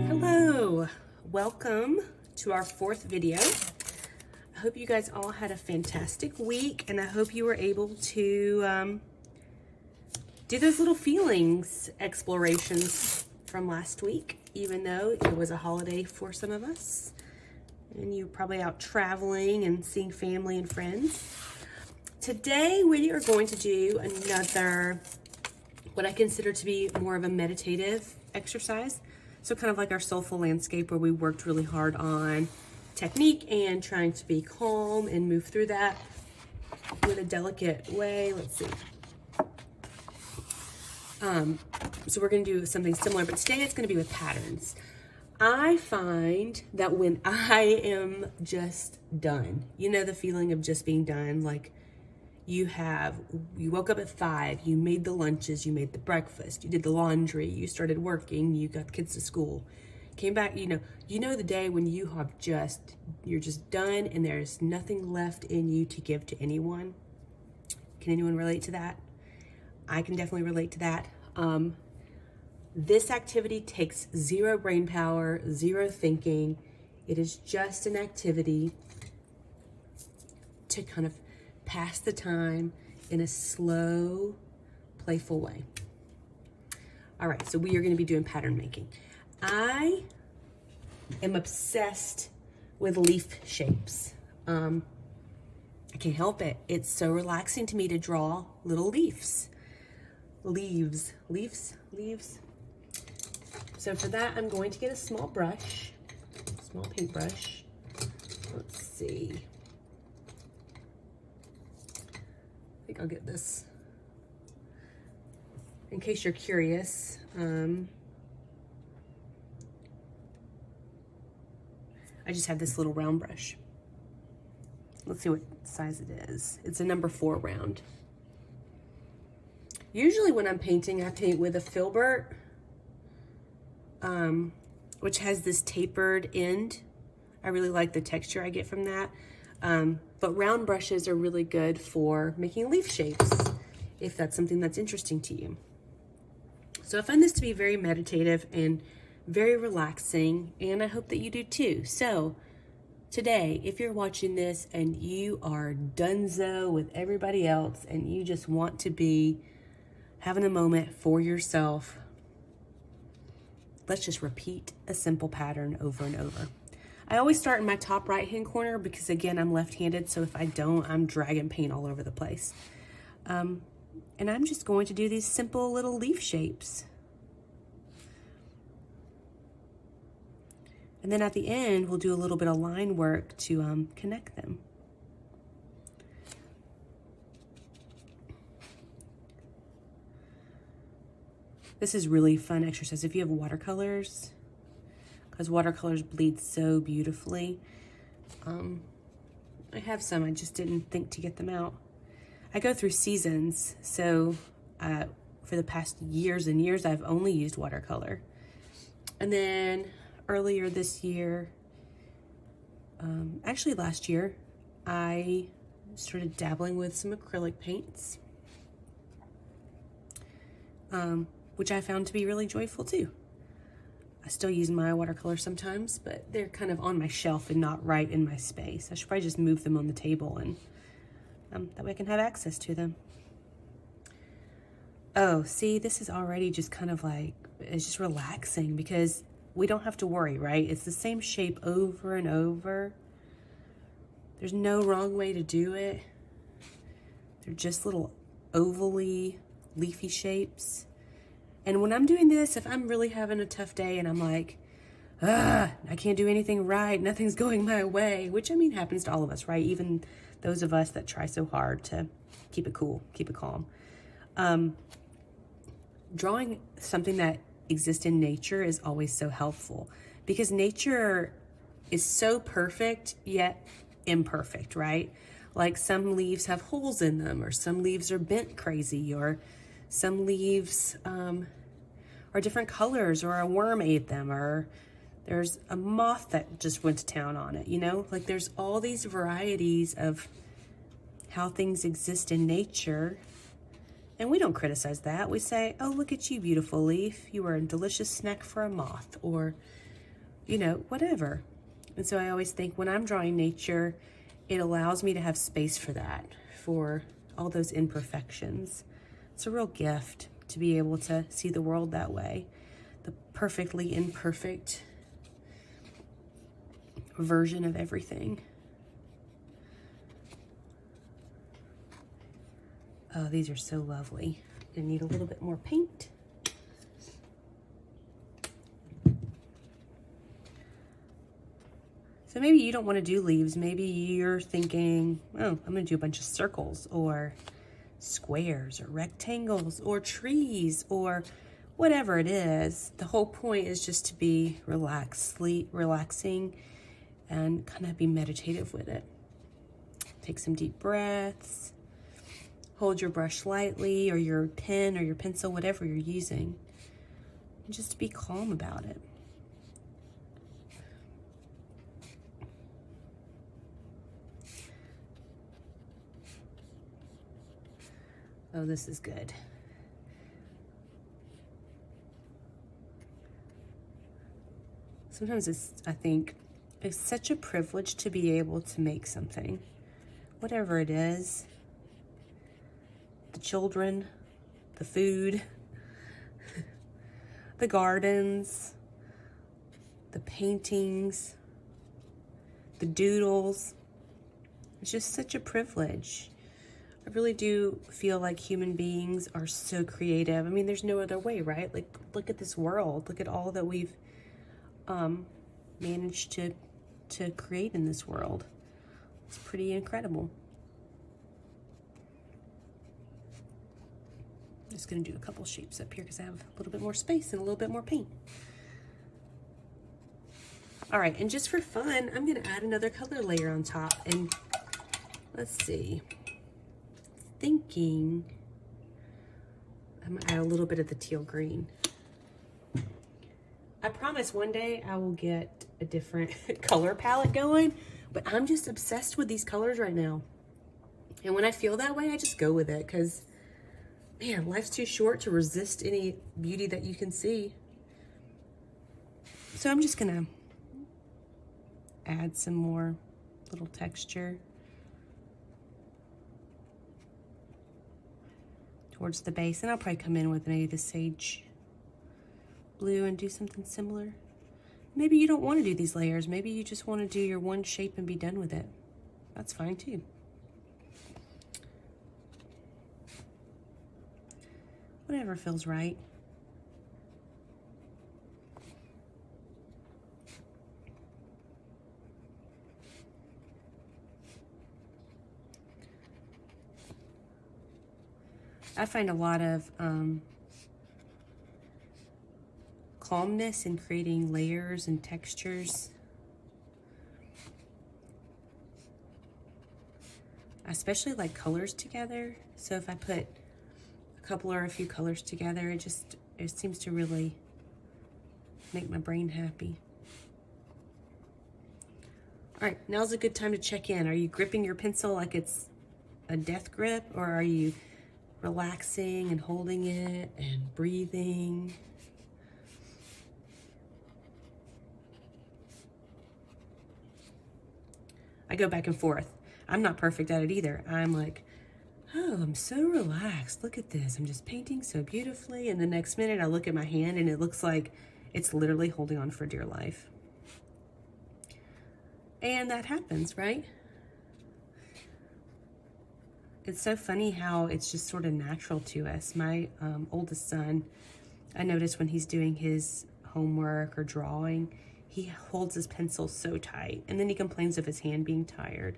Hello, welcome to our fourth video. I hope you guys all had a fantastic week, and I hope you were able to do those little feelings explorations from last week, even though it was a holiday for some of us. And you're probably out traveling and seeing family and friends. Today we are going to do another, what I consider to be more of a meditative exercise. So kind of like our soulful landscape, where we worked really hard on technique and trying to be calm and move through that with a delicate way. Let's see. So we're going to do something similar, but today it's going to be with patterns. I find that when I am just done, you know, the feeling of just being done, like you woke up at 5, you made the lunches, you made the breakfast, you did the laundry, you started working, you got the kids to school, came back, you know the day when you're just done and there's nothing left in you to give to anyone. Can anyone relate to that? I can definitely relate to that. This activity takes zero brain power, zero thinking. It is just an activity to kind of pass the time in a slow, playful way. All right, so we are going to be doing pattern making. I am obsessed with leaf shapes. I can't help it. It's so relaxing to me to draw little leaves. Leaves. So for that, I'm going to get a small brush, small paintbrush. Let's see. I think I'll get this. In case you're curious, I just have this little round brush. Let's see what size it is. It's a number 4 round. Usually when I'm painting, I paint with a filbert, which has this tapered end. I really like the texture I get from that. But round brushes are really good for making leaf shapes, if that's something that's interesting to you. So I find this to be very meditative and very relaxing, and I hope that you do too. So today, if you're watching this and you are donezo with everybody else and you just want to be having a moment for yourself, let's just repeat a simple pattern over and over. I always start in my top right-hand corner because, again, I'm left-handed, so if I don't, I'm dragging paint all over the place. And I'm just going to do these simple little leaf shapes. And then at the end, we'll do a little bit of line work to connect them. This is really fun exercise if you have watercolors, because watercolors bleed so beautifully. I have some, I just didn't think to get them out. I go through seasons, so for the past years and years, I've only used watercolor. And then earlier this year, actually last year, I started dabbling with some acrylic paints, which I found to be really joyful too. I still use my watercolor sometimes, but they're kind of on my shelf and not right in my space. I should probably just move them on the table, and that way I can have access to them. Oh, see, this is already just kind of like, it's just relaxing because we don't have to worry, right? It's the same shape over and over. There's no wrong way to do it. They're just little ovally, leafy shapes. And when I'm doing this, if I'm really having a tough day and I'm like, I can't do anything right, nothing's going my way, which I mean happens to all of us, right? Even those of us that try so hard to keep it cool, keep it calm. Drawing something that exists in nature is always so helpful because nature is so perfect yet imperfect, right? Like some leaves have holes in them, or some leaves are bent crazy, or some leaves are different colors, or a worm ate them, or there's a moth that just went to town on it, you know? Like there's all these varieties of how things exist in nature. And we don't criticize that. We say, oh, look at you, beautiful leaf. You are a delicious snack for a moth, or, you know, whatever. And so I always think when I'm drawing nature, it allows me to have space for that, for all those imperfections. It's a real gift to be able to see the world that way, the perfectly imperfect version of everything. Oh, these are so lovely. I need a little bit more paint. So maybe you don't want to do leaves. Maybe you're thinking, oh, I'm going to do a bunch of circles or squares or rectangles or trees or whatever it is. The whole point is just to be relaxing and kind of be meditative with it. Take some deep breaths. Hold your brush lightly, or your pen or your pencil, whatever you're using. And just be calm about it. Oh, this is good. Sometimes I think it's such a privilege to be able to make something, whatever it is. The children, the food, the gardens, the paintings, the doodles. It's just such a privilege. I really do feel like human beings are so creative. I mean, there's no other way, right? Like, look at this world. Look at all that we've managed to create in this world. It's pretty incredible. I'm just going to do a couple shapes up here because I have a little bit more space and a little bit more paint. All right, and just for fun, I'm going to add another color layer on top. And let's see. Thinking I'm going to add a little bit of the teal green. I promise one day I will get a different color palette going, but I'm just obsessed with these colors right now. And when I feel that way, I just go with it because, man, life's too short to resist any beauty that you can see. So I'm just gonna add some more little texture towards the base, and I'll probably come in with maybe the sage blue and do something similar. Maybe you don't want to do these layers. Maybe you just want to do your one shape and be done with it. That's fine too. Whatever feels right. I find a lot of calmness in creating layers and textures. I especially like colors together. So if I put a couple or a few colors together, it seems to really make my brain happy. All right, now's a good time to check in. Are you gripping your pencil like it's a death grip, or are you relaxing and holding it and breathing? I go back and forth. I'm not perfect at it either. I'm like, oh, I'm so relaxed. Look at this. I'm just painting so beautifully. And the next minute I look at my hand and it looks like it's literally holding on for dear life. And that happens, right? It's so funny how it's just sort of natural to us. My oldest son, I notice when he's doing his homework or drawing, he holds his pencil so tight, and then he complains of his hand being tired.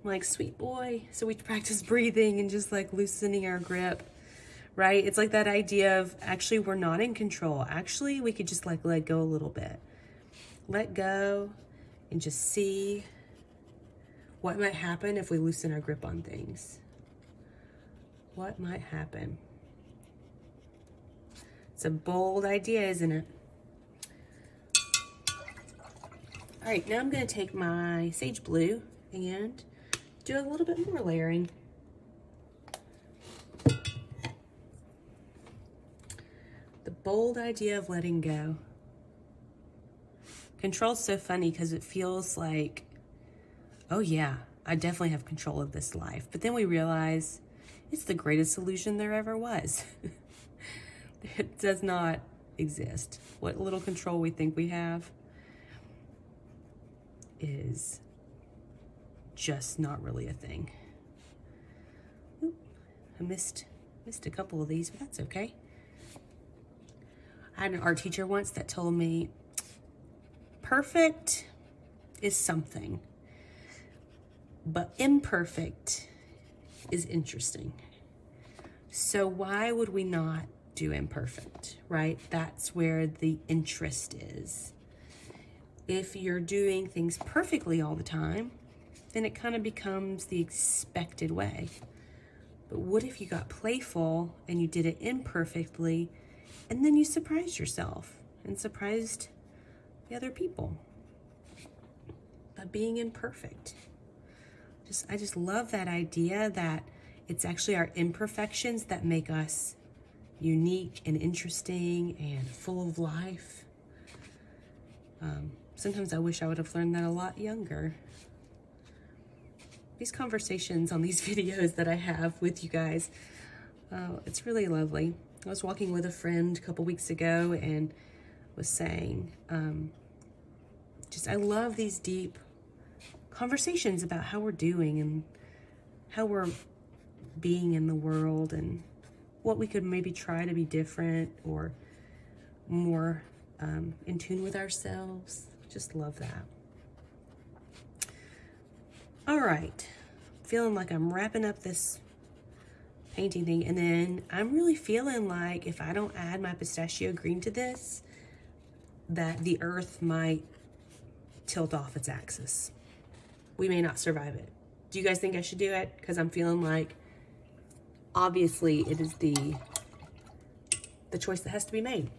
I'm like, sweet boy. So we practice breathing and just like loosening our grip, right? It's like that idea of actually we're not in control. Actually, we could just like let go a little bit. Let go and just see what might happen if we loosen our grip on things. What might happen? It's a bold idea, isn't it? All right, now I'm going to take my sage blue and do a little bit more layering. bold idea of letting go. Control's so funny because it feels like, oh yeah, I definitely have control of this life. But then we realize it's the greatest illusion there ever was. It does not exist. What little control we think we have is just not really a thing. Oop, I missed a couple of these, but that's okay. I had an art teacher once that told me, perfect is something, but imperfect is interesting. So why would we not do imperfect, right? That's where the interest is. If you're doing things perfectly all the time, then it kind of becomes the expected way. But what if you got playful and you did it imperfectly, and then you surprised yourself and surprised the other people by being imperfect? I just love that idea that it's actually our imperfections that make us unique and interesting and full of life. Sometimes I wish I would have learned that a lot younger. These conversations on these videos that I have with you guys, it's really lovely. I was walking with a friend a couple weeks ago and was saying, I love these deep conversations about how we're doing and how we're being in the world and what we could maybe try to be different or more in tune with ourselves. Just love that. All right, feeling like I'm wrapping up this painting thing, and then I'm really feeling like if I don't add my pistachio green to this, that the earth might tilt off its axis. We may not survive it. Do you guys think I should do it? Because I'm feeling like obviously it is the choice that has to be made.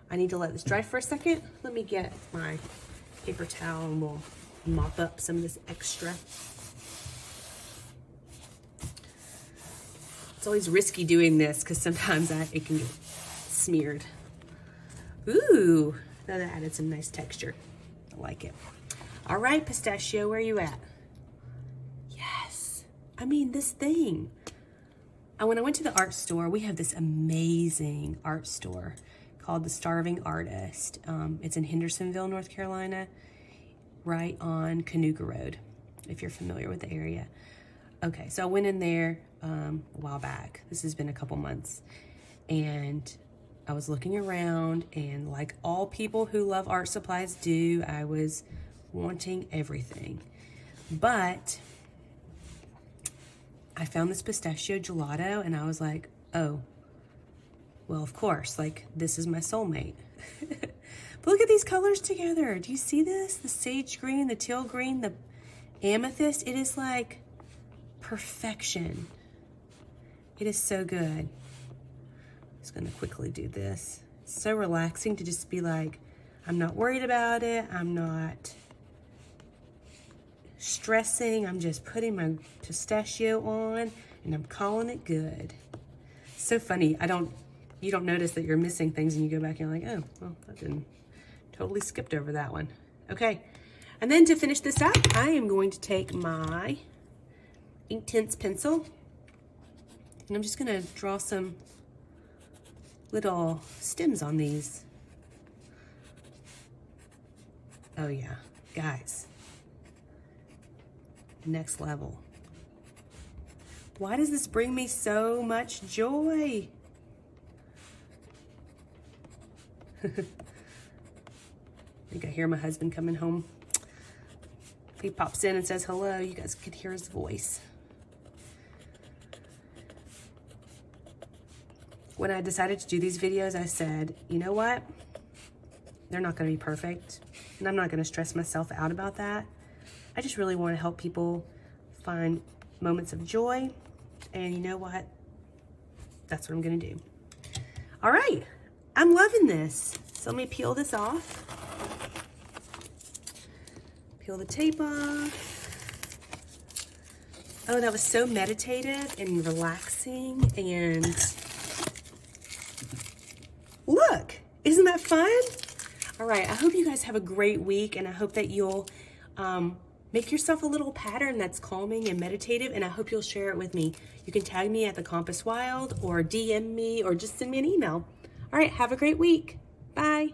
I need to let this dry for a second. Let me get my paper towel and we'll mop up some of this extra. It's always risky doing this because sometimes it can get smeared. Ooh, that added some nice texture. I like it. All right, pistachio, where are you at? Yes. I mean, this thing. When I went to the art store, we have this amazing art store called The Starving Artist. It's in Hendersonville, North Carolina, right on Canoga Road, if you're familiar with the area. Okay, so I went in there a while back. This has been a couple months. And I was looking around, and like all people who love art supplies do, I was wanting everything. But I found this pistachio gelato, and I was like, oh, well, of course, like, this is my soulmate. But look at these colors together. Do you see this? The sage green, the teal green, the amethyst. It is like perfection. It is so good. I'm just gonna quickly do this. It's so relaxing to just be like, I'm not worried about it. I'm not stressing. I'm just putting my pistachio on and I'm calling it good. So funny. You don't notice that you're missing things and you go back and you're like, oh, well, I didn't, totally skipped over that one. Okay. And then to finish this up, I am going to take my Inktense pencil and I'm just going to draw some little stems on these. Oh yeah, guys. Next level. Why does this bring me so much joy? I think I hear my husband coming home. He pops in and says hello. You guys could hear his voice. When I decided to do these videos, I said, you know what? They're not going to be perfect, and I'm not going to stress myself out about that. I just really want to help people find moments of joy, and you know what? That's what I'm going to do. All right. I'm loving this. So let me peel this off. Peel the tape off. Oh, that was so meditative and relaxing, and fun? All right, I hope you guys have a great week, and I hope that you'll make yourself a little pattern that's calming and meditative, and I hope you'll share it with me. You can tag me at The Compass Wild or DM me or just send me an email. All right, have a great week. Bye.